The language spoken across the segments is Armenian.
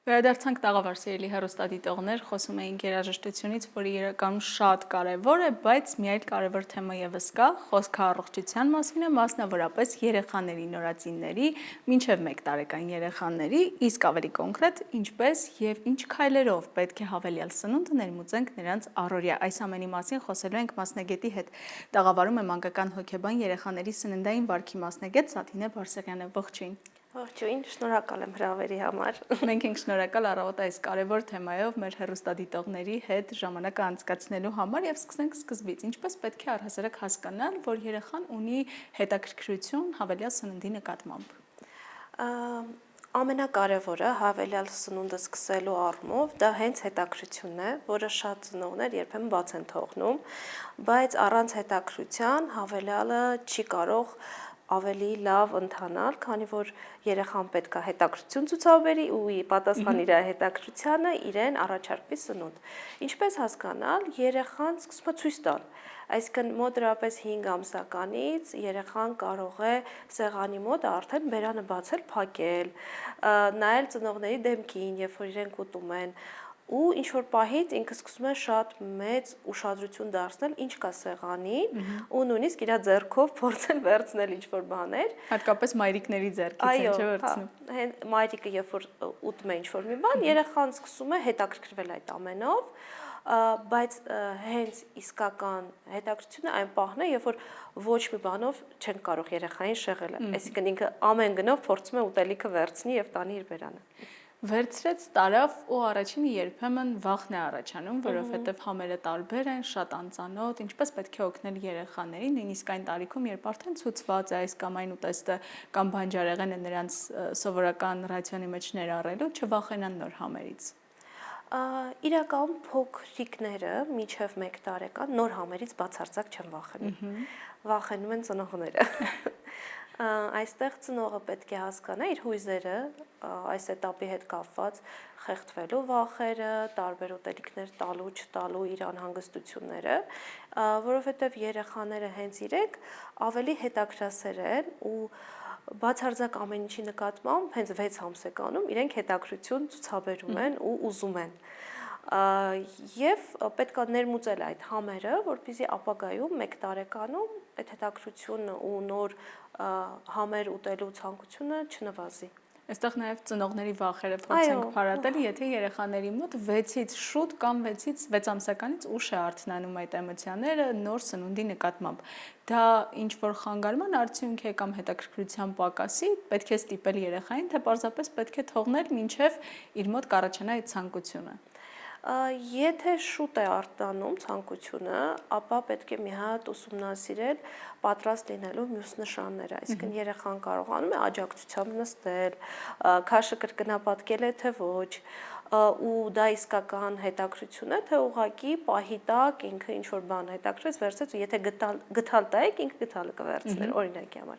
Վերադարձանք տաղավար սիրելի հեռուստադիտողներ, խոսում էինք երաժշտությունից, որը իրականում շատ կարևոր է, բայց մի այլ կարևոր թեմա եւս կա, խոսքը առողջության մասին է, մասնավորապես երեխաների, նորածինների, մինչև 1 տարեկան երեխաների, իսկ ավելի կոնկրետ, ինչպես եւ ինչ քայլերով պետք է հավելյալ սնունդը ներմուծենք նրանց առօրյա։ Այս ամենի մասին խոսելու ենք մասնագետի հետ։ Տաղավարում է մանկական հոգեբան երեխաների սննդային վարքի մասնագետ Սաթինե Բարսեղյանը։ Ողջույն։ Ողջույն, շնորհակալ եմ հրավերի համար։ Մենք ենք շնորհակալ առավոտը այս կարևոր թեմայով մեր հեռուստադիտողների հետ ժամանակը անցկացնելու համար եւ սկսենք սկզբից։ Ինչպես պետք է առհասարակ հասկանալ, որ երեխան ունի հետաքրքրություն հավելյալ սննդի նկատմամբ։ Ամենակարևորը հավելյալ սնունդը սկսելու առումով դա հենց հետաքրքրությունն է, որը շատ ծնողներ երբեմն բաց են թողնում, բայց առանց հետաքրքրության հավելյալը չի կարող ավելի լավ ընթանալ, քանի որ երեխան պետք է հետաքրքրություն ցուցաբերի ու ի պատասխան իր հետաքրքրությանը իրեն առաջարկվի սնունդ։ Ինչպես հասկանալ, երեխան սկսում է ցույց տալ, այսինքն մոտավորապես 5 ամսականից երեխան կարող է սեղանի մոտ արդեն բերանը բացել, փակել, նայել ծնողների դեմքին, երբ որ իրենք ուտում են, ու ինչ-որ պահից ինքը սկսում է շատ մեծ ուշադրություն դարձնել ինչ կա սեղանին ու նույնիսկ իր ձեռքով փորձել վերցնել ինչ-որ բաներ։ Հատկապես մայրիկների ձեռքից են չէ՞ վերցնում։ Այո, մայրիկը երբ որ ուտում է ինչ-որ մի բան, երեխան սկսում է հետաքրքրվել այդ ամենով, բայց հենց իսկական հետաքրքրությունը այն պահն է, երբ որ ոչ մի բանով չեն կարող երեխային շեղել, այսինքն ինքը ամեն գնով փորձում է ուտելիքը վերցնի եւ տանի իր բերանը։ Վերցրեց տարավ ու առաջինը երբեմն վախն է առաջանում, որովհետև համերը տարբեր են, շատ անծանոթ, ինչպես պետք է օգնել երեխաներին, նույնիսկ այն տարիքում, երբ արդեն ցուցված է այս կամ այն ուտեստը կամ բանջարեղենը նրանց սովորական ռացիոնի մեջ ներառելու, չվախենան նոր համերից։ Իրականում փոքրիկները մինչև 1 տարեկան նոր համերից բացարձակ չեն վախենում։ Վախենում են ծնողները։ Այստեղ ծնողը պետք է հասկանա իր հույզերը, այս этаպի հետ կապված խեղդվելու վախերը, տարբեր ուտելիքներ տալու, չտալու իր անհանգստությունները, որովհետև երեխաները հենց իրենք ավելի հետաքրքրասեր են ու բացարձակ ամեն ինչի նկատմամբ հենց 6 ամսեկանում իրենք հետաքրքրություն ցուցաբերում են ու ուզում են։ Եվ պետք է ներմուծել այդ համերը, որպեսզի ապագայում 1 տարեկանում այդ հետաքրքրությունը ու նոր համեր ուտելու ցանկությունը չնվազի։ Այստեղ նաև ծնողների վախերը փորձենք փարատել, եթե երեխաների մոտ 6-ից շուտ կամ 6-ից 6 ամսականից ուշ է արթնանում այդ էմոցիաները նոր սնունդի նկատմամբ։ Դա ինչ որ խանգարման արդյունք է կամ հետաքրքրության պակասի, պետք է ստիպել երեխային, թե պարզապես պետք է թողնել մինչև իր մոտ կառաջանա այդ ցանկությունը։ Եթե շուտ է արտանում ցանկությունը, ապա պետք է մի հատ ուսումնասիրել պատրաստ լինելու մյուս նշանները, այսինքն երեխան կարողանում է աջակցությամբ նստել, քաշը կրկնապատկել է թե ոչ, ու դա իսկական հետաքրքրություն է, թե ուղղակի պահի տակ ինքը ինչ որ բան հետաքրքրեց, վերցրեց ու եթե գթալ տայեք, ինքը գթալը կվերցներ, օրինակի համար։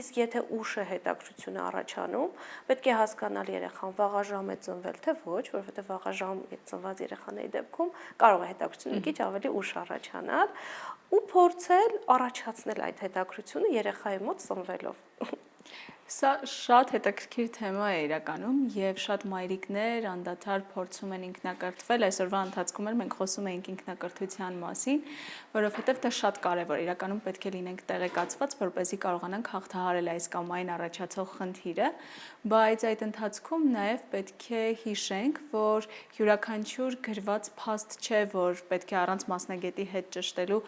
Իսկ եթե ուշ է հետաքրքրությունը առաջանում, պետք է հասկանալ երեխան վաղաժամ է ծնվել, թե ոչ, որովհետև վաղաժամ ծնված երեխաների դեպքում կարող է հետաքրքրությունը մի քիչ ավելի ուշ առաջանալ ու փորձել առաջացնել այդ հետաքրքրությունը երեխայի մոտ ծնվելով։ Սա շատ հետաքրքիր թեմա է իրականում եւ շատ մայրիկներ անդադար փորձում են ինքնակրթվել, այսօրվա ընթացքում էլ մենք խոսում էինք ինքնակրթության մասին, որովհետեւ դա շատ կարեւոր է, իրականում պետք է լինենք տեղեկացված, որպեսզի կարողանանք հաղթահարել այս կամ այն առաջացող խնդիրը, բայց այդ ընթացքում նաեւ պետք է հիշենք, որ յուրաքանչյուր գրված փաստ չէ, որ պետք է առանց մասնագետի հետ ճշտելու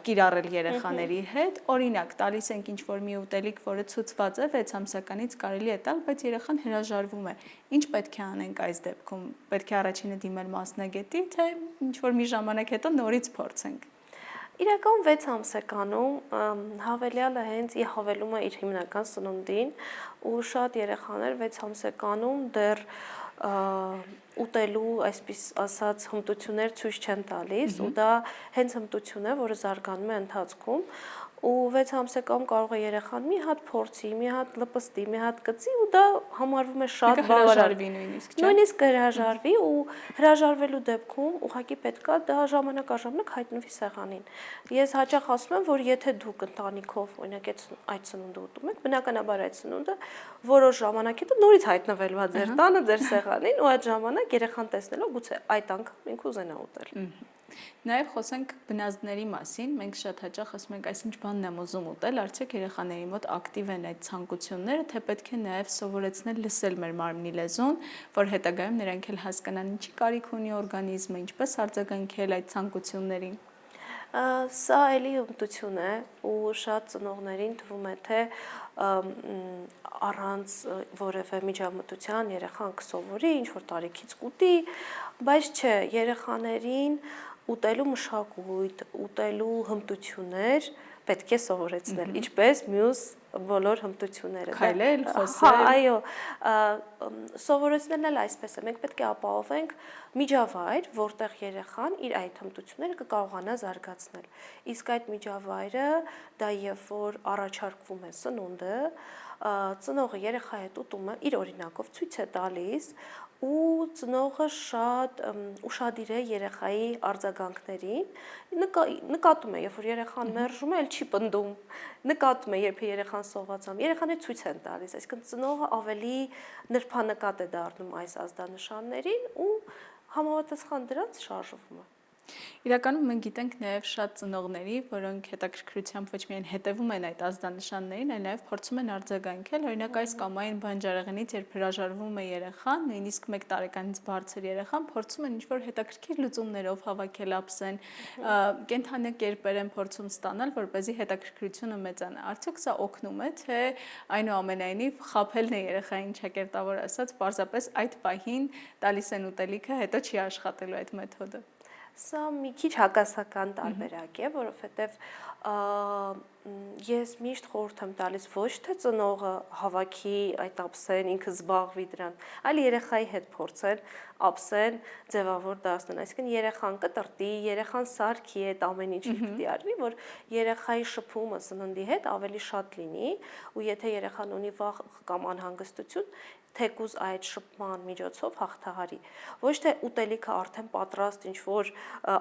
կիրառել երեխաների հետ, օրինակ տալիս ենք ինչ-որ մի ուտելիք, որը ցուցված է 6 ամսականից կարելի է տալ, բայց երեխան հրաժարվում է։ Ինչ պետք է անենք այս դեպքում։ Պետք է առաջինը դիմել մասնագետի, թե ինչ-որ մի ժամանակ հետո նորից փորձենք։ Իրական 6 ամսեկանում հավելյալը հենց հավելում է իր հիմնական սնունդին ու շատ երեխաներ 6 ամսեկանում դեռ ուտելու, այսպես ասած, հմտություններ ցույց չեն տալիս ու դա հենց հմտություն է, որը զարգանում է ընթացքում ու 6 ամսեկանում կարող է երեխան մի հատ փորձի, մի հատ լպստի, մի հատ գծի ու դա համարվում է շատ բավարար։ Նույնիսկ, չէ՞։ Նույնիսկ հրաժարվի ու հրաժարվելու դեպքում ուղղակի պետքա դա ժամանակ առ ժամանակ հայտնվի սեղանին։ Ես հաճախ ասում եմ, որ եթե դուք ընտանիքով օրինակ այդ սնունդը ուտում եք, բնականաբար այդ սնունդը որոշ ժամանակ հետո նորից հայտնվելու է ձեր տանը, ձեր սեղանին ու այդ ժամանակ երեխան տեսնելով գուցե այդ անգամ ինքը ուզենա ուտել։ Նաև խոսենք բնազդների մասին, մենք շատ հաճախ ասում ենք, այսինչ բանն եմ ուզում ուտել, արդյոք երեխաների մոտ ակտիվ են այդ ցանկությունները, թե պետք է նաև սովորեցնել լսել մեր մարմնի լեզուն, որ հետագայում նրանք էլ հասկանան ինչի կարիք ունի օրգանիզմը, ինչպես արձագանքել այդ ցանկություններին։ Սա էլի հմտություն է ու շատ ծնողներին թվում է, թե առանց որևէ միջամտության երեխան կսովորի, ինչ-որ տարիքից կուտի, բայց չէ, երեխաներին ուտելու մշակույթ, ուտելու հմտություններ պետք է սովորեցնել, ինչպես մյուս բոլոր հմտությունները։ Քայլել, խոսել։ Այո, սովորեցնելն էլ այսպես է, մենք պետք է ապահովենք միջավայր, որտեղ երեխան իր այդ հմտությունները կկարողանա զարգացնել։ Իսկ այդ միջավայրը դա երբ որ առաջարկվում է սնունդը, ծնողը երեխայի հետ ուտումը իր օրինակով ցույց է տալիս ու ծնողը շատ ուշադիր է երեխայի արձագանքներին, նկատում է, երբ որ երեխան մերժում է, էլ չի պնդում, նկատում է, երբ երեխան սողացամ, երեխաները ցույց են տալիս, այսինքն ծնողը ավելի նրբանկատ է դառնում այս ազդանշաններին ու համապատասխան դրանց շարժվում է։ Իրականում մենք գիտենք նաև շատ ծնողների, որոնք հետաքրքրությամբ ոչ միայն հետևում են այդ ազդանշաններին, այլ նաև փորձում են արձագանքել, օրինակ այս կամ այն բանջարեղենից, երբ հրաժարվում է երեխան, նույնիսկ 1 տարեկանից բարձր երեխան, փորձում են ինչ-որ հետաքրքիր լուծումներով հավաքել ափսեն, կենդանակերպեր են փորձում ստանալ, որպեսզի հետաքրքրությունը մեծանա։ Արդյոք սա օգնում է, թե այնուամենայնիվ խաբելն է երեխային ճակերտավոր ասած, պարզապես այդ պահին տալիս են ուտելիքը, հետո չի աշխատելու այդ մեթոդը։ Սա մի քիչ հակասական տարբերակ է, որովհետև ես միշտ խորհուրդ եմ տալիս ոչ թե ծնողը հավաքի այդ ափսեն, ինքը զբաղվի դրան, այլ երեխայի հետ փորձել ափսեն ձևավոր դարձնել, այսինքն երեխան կտրտի, երեխան սարքի այդ ամեն ինչի պետք է արվի, որ երեխայի շփումը սննդի հետ ավելի շատ լինի, ու եթե երեխան ունի վախ կամ անհանգստություն, թեկուզ այդ շփման միջոցով հաղթահարի։ Ոչ թե ուտելիքը արդեն պատրաստ ինչ-որ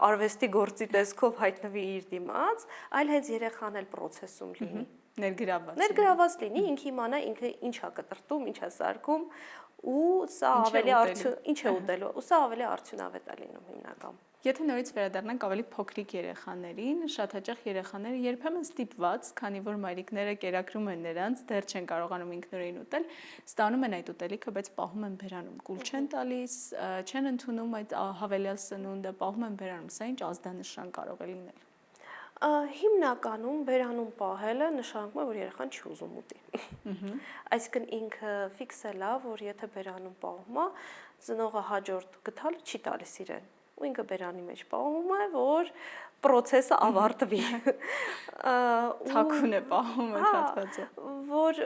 արվեստի գործի տեսքով հայտնվի իր դիմաց, այլ հենց երեխան էլ process-ում լինի։ Ներգրաված լինի, ինքը իմանա ինքը ինչ է կտրտում, ինչ է սարքում ու սա ավելի ինչ է ուտելու, ու սա ավելի արդյունավետ է լինում հիմնականում։ Եթե նորից վերադառնանք ավելի փոքրիկ երեխաներին, շատ հաճախ երեխաները երբեմն ստիպված, քանի որ մայրիկները կերակրում են նրանց, դեռ չեն կարողանում ինքնուրույն ուտել, ստանում են այդ ուտելիքը, բայց պահում են բերանում, կուլ չեն տալիս, չեն ընդունում այդ հավելյալ սնունդը, պահում են բերանում, սա ինչ ազդանշան կարող է լինել։ Հիմնականում բերանում պահելը նշանակում է, որ երեխան չի ուզում ուտի։ Այսինքն ինքը ֆիքսել է, որ եթե բերանում պահում է, ծնողը հաջորդ գտալը չի տալիս իրեն։ Ու ինքը բերանի մեջ պահում է, որ process-ը ավարտվի։ Թաքուն է պահում այդ հատվածը։ Որ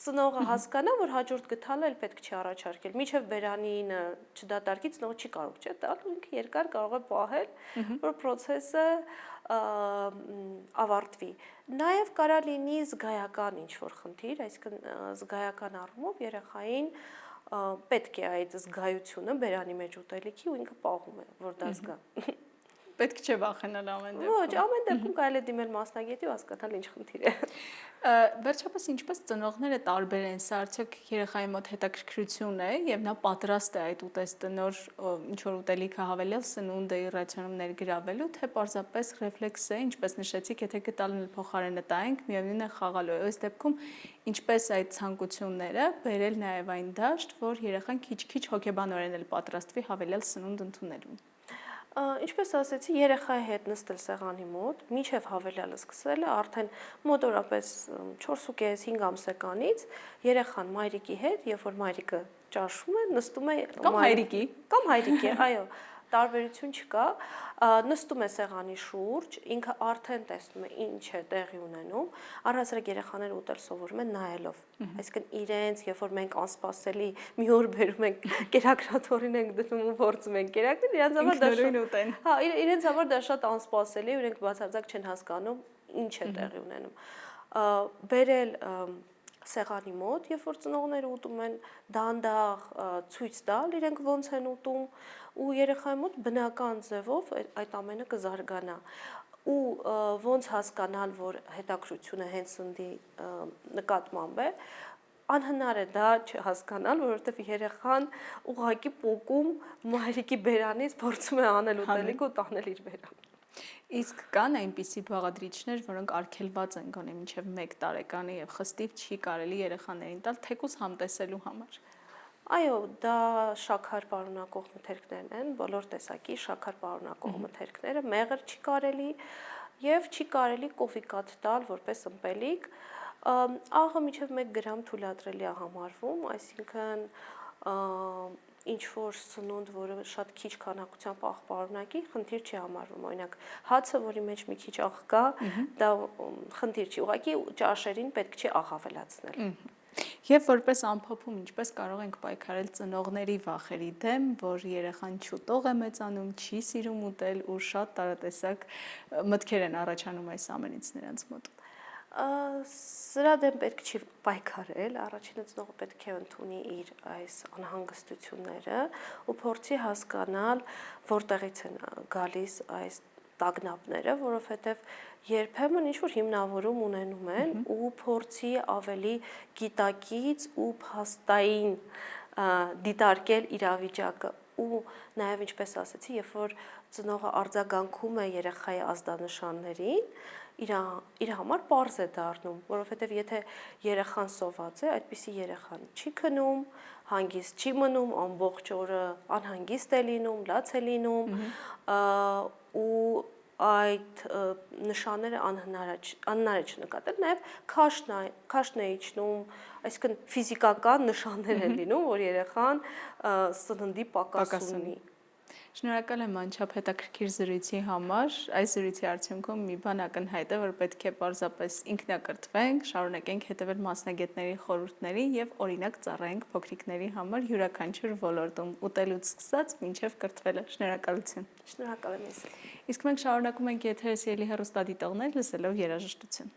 ծնողը հասկանա, որ հաջորդ գտալը էլ պետք չի առաջարկել։ Մինչև բերանինը չդատարկի, ծնողը չի կարող չէ տալ, ու ինքը երկար կարող է պահել, որ process-ը ավարտվի։ Նաև կարա լինի զգայական ինչ-որ խնդիր, այսինքն զգայական առումով երեխային պետք է այդ զգայությունը բերանի մեջ ուտելիքի ու ինքը պահում է, որ դա զգա։ Պետք չէ վախենալ ամեն դեպքում։ Ոչ, ամեն դեպքում կարելի է դիմել մասնագետի ու հասկանալ ինչ խնդիր է։ Վերջապես ինչպես ծնողները տարբեր են, սա արդյոք երեխայի մոտ հետաքրքրություն է եւ նա պատրաստ է այդ ուտեստնոր ինչ որ ուտելիքը հավելել սնունդը իրացիոնում ներգրավելու, թե պարզապես ռեֆլեքս է, ինչպես նշեցիք, եթե գտալն էլ փոխարենը տայինք, միևնույն է խաղալու է։ Այս դեպքում ինչպես այդ ցանկությունները բերել նաեւ այն դաշտ, որ երեխան քիչ-քիչ հոգեբանորեն էլ պատրաստվի հավելել սնունդ ընդունելուն։ Ինչպես ասեցի, երեխայի հետ նստել սեղանի մոտ, մինչև հավելյալը սկսելը, արդեն մոտորապես 4.5-5 ամսեկանից երեխան մայրիկի հետ, երբ որ մայրիկը ճաշում է, նստում է կամ հայրիկի, այո, տարբերություն չկա, նստում է սեղանի շուրջ, ինքը արդեն տեսնում է ինչ է տեղի ունենում, առհասարակ երեխաները ուտել սովորում են նայելով, այսինքն իրենց, երբ որ մենք անսպասելի մի օր բերում ենք կերակրատորին ենք դնում ու փորձում ենք կերակրել, իրենց համար դա շատ, իրենց համար դա շատ անսպասելի է, իրենք բացարձակ չեն հասկանում ինչ է տեղի ունենում։ Բերել սեղանի մոտ, երբ որ ծնողները ուտում են, դանդաղ ցույց տալ իրենք ոնց են ուտում ու երեխայի մոտ բնական ձևով այդ ամենը կզարգանա ու ոնց հասկանալ, որ հետաքրությունը հենց սննդի նկատմամբ է, անհնար է դա չհասկանալ, որովհետև երեխան ուղղակի պոկում մայրիկի բերանից փորձում է անել ուտելիք ու տանել իր բերան։ Իսկ կան այնպիսի բաղադրիչներ, որոնք արգելված են գոնե մինչև 1 տարեկանը եւ խստիվ չի կարելի երեխաներին տալ թեկուզ համտեսելու համար։ Այո, դա շաքար պարունակող մթերքներն են, բոլոր տեսակի շաքար պարունակող մթերքները, մեղր չի կարելի եւ չի կարելի կոֆիկատ տալ որպես ըմպելիք։ Աղը մինչև 1 գրամ թույլատրելի է համարվում, այսինքն ինչ որ սնունդ, որը շատ քիչ քանակությամբ աղ պարունակի, խնդիր չի համարվում։ Օրինակ, հացը, որի մեջ մի քիչ աղ կա, դա խնդիր չի։ Ուղղակի ճաշերին պետք չի աղ ավելացնել։ Եվ որպես ամփոփում, ինչպես կարող ենք պայքարել ծնողների վախերի դեմ, որ երեխան չուտող է մեծանում, չի սիրում ուտել ու շատ տարատեսակ մտքեր են առաջանում այս ամենից նրանց մոտ։ Սրա դեմ պետք չի պայքարել, առաջինը ծնողը պետք է ընդունի իր այս անհանգստությունները ու փորձի հասկանալ, որտեղից են գալիս այս տագնապները, որովհետև երբեմն ինչ-որ հիմնավորում ունենում են ու փորձի ավելի գիտակից ու փաստային դիտարկել իրավիճակը ու նաև ինչպես ասեցի, երբ որ ծնողը արձագանքում է երեխայի ազդանշաններին, իր համար պարզ է դառնում, որովհետև եթե երեխան սոված է, այդպիսի երեխան չի քնում, հանգիստ չի մնում, ամբողջ օրը անհանգիստ է լինում, լաց է լինում ու այդ նշանները անհնար է չնկատել, նաև քաշն է իջնում, այսինքն ֆիզիկական նշաններ են լինում, որ երեխան սննդի պակաս ունի։ Շնորհակալ եմ անչափ հետաքրքիր զրույցի համար։ Այս զրույցի արդյունքում մի բան ակնհայտ է, որ պետք է պարզապես ինքնակրթվենք, շարունակենք հետևել մասնագետների խորհուրդներին եւ օրինակ ծառայենք փոքրիկների համար յուրաքանչյուր ոլորտում, ուտելուց սկսած մինչեւ կրթվելը։ Շնորհակալություն։ Շնորհակալ եմ ես։ Իսկ մենք շարունակում ենք եթերս ելի հեռուստադիտողներ լսելով երաժշտություն։